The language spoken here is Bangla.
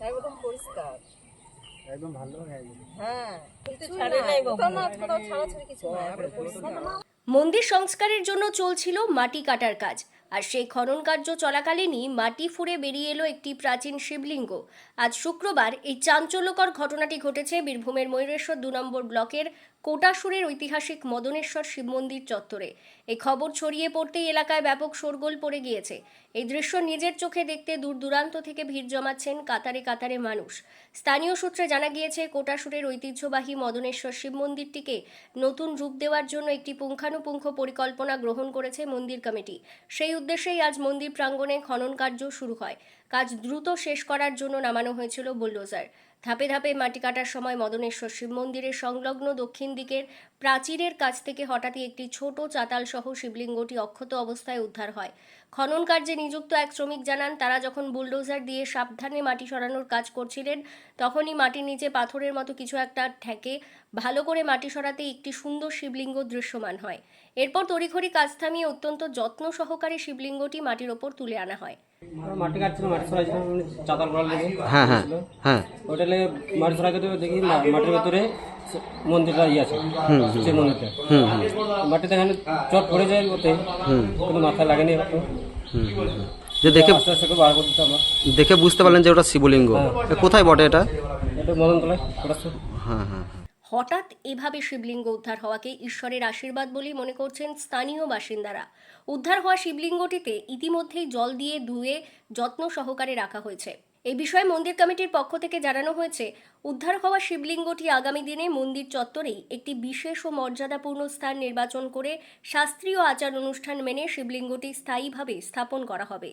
একদম পরিষ্কার, একদম ভালো একদম। হ্যাঁ, কিন্তু ছাড়ে নাই বাবা, কোথাও ছাড়াছাড়ি কিছু না। মন্দির সংস্কারের জন্য চলছিল মাটি কাটার কাজ, আর সেই খনন কার্য চলাকালীনই মাটি ফুঁড়ে বেরিয়ে এলো একটি প্রাচীন শিবলিঙ্গ। আজ শুক্রবার এই চাঞ্চল্যকর ঘটনাটি ঘটেছে বীরভূমের ময়ূরেশ্বর 2 নম্বর ব্লকের কোটাসুরের ঐতিহাসিক মদনেশ্বর শিব মন্দির চত্বরে। এই খবর ছড়িয়ে পড়তেই এলাকায় ব্যাপক শোরগোল পড়ে গিয়েছে। এই দৃশ্য নিজের চোখে দেখতে দূর দূরান্ত থেকে ভিড় জমাচ্ছেন কাতারে কাতারে মানুষ। স্থানীয় সূত্রে জানা গিয়েছে, কোটাসুরের ঐতিহ্যবাহী মদনেশ্বর শিব মন্দিরটিকে নতুন রূপ দেওয়ার জন্য একটি পুঙ্খানুপুঙ্খ পরিকল্পনা গ্রহণ করেছে মন্দির কমিটি। সেই উদ্দেশ্যেই আজ মন্দির প্রাঙ্গণে খনন কার্য শুরু হয়। কাজ দ্রুত শেষ করার জন্য নামানো হয়েছিল বুলডোজার। ধাপে ধাপে মাটি কাটার সময় মদনেশ্বর শিব মন্দিরের সংলগ্ন দক্ষিণ দিকের প্রাচীরের কাছ থেকে হঠাৎই একটি ছোট চাতাল সহ শিবলিঙ্গটি অক্ষত অবস্থায় উদ্ধার হয়। খনন কার্যে নিযুক্ত এক শ্রমিক জানান, তারা যখন বুলডোজার দিয়ে সাবধানে মাটি সরানোর কাজ করছিলেন, তখনই মাটির নিচে পাথরের মতো কিছু একটা ঠেকে ভালো করে মাটি সরাতে একটি সুন্দর শিবলিঙ্গ দৃশ্যমান হয়। এরপর তড়িঘড়ি কাজ থামিয়ে অত্যন্ত যত্ন সহকারে শিবলিঙ্গটি মাটির ওপর তুলে আনা হয়। মাটি কাটছিল, মাটি সরাইছিলাম, চাতাল করার লেগে। হ্যাঁ হ্যাঁ হ্যাঁ ওটা লেগে মাটি সরাইতে দেখি মাটির ভেতরে মন্দিরটা আছে, সেই মন্দিরটা মাটিতে এখানে চট পড়ে যায়, ওতে কোনো মাথায় লাগেনি। যে দেখে আস্তে আস্তে করে বার করতে আমার দেখে বুঝতে পারলেন যে ওটা শিবলিঙ্গ। কোথায় বটে এটা? এটা মদনতলায় করেছে। হ্যাঁ হ্যাঁ হঠাৎ এভাবে শিবলিঙ্গ উদ্ধার হওয়াকে ঈশ্বরের আশীর্বাদ বলেই মনে করছেন স্থানীয় বাসিন্দারা। উদ্ধার হওয়া শিবলিঙ্গটিতে ইতিমধ্যেই জল দিয়ে ধুয়ে যত্ন সহকারে রাখা হয়েছে। এই বিষয়ে মন্দির কমিটির পক্ষ থেকে জানানো হয়েছে, উদ্ধার হওয়া শিবলিঙ্গটি আগামী দিনে মন্দির চত্বরেই একটি বিশেষ ও মর্যাদাপূর্ণ স্থান নির্বাচন করে শাস্ত্রীয় আচার অনুষ্ঠান মেনে শিবলিঙ্গটি স্থায়ীভাবে স্থাপন করা হবে।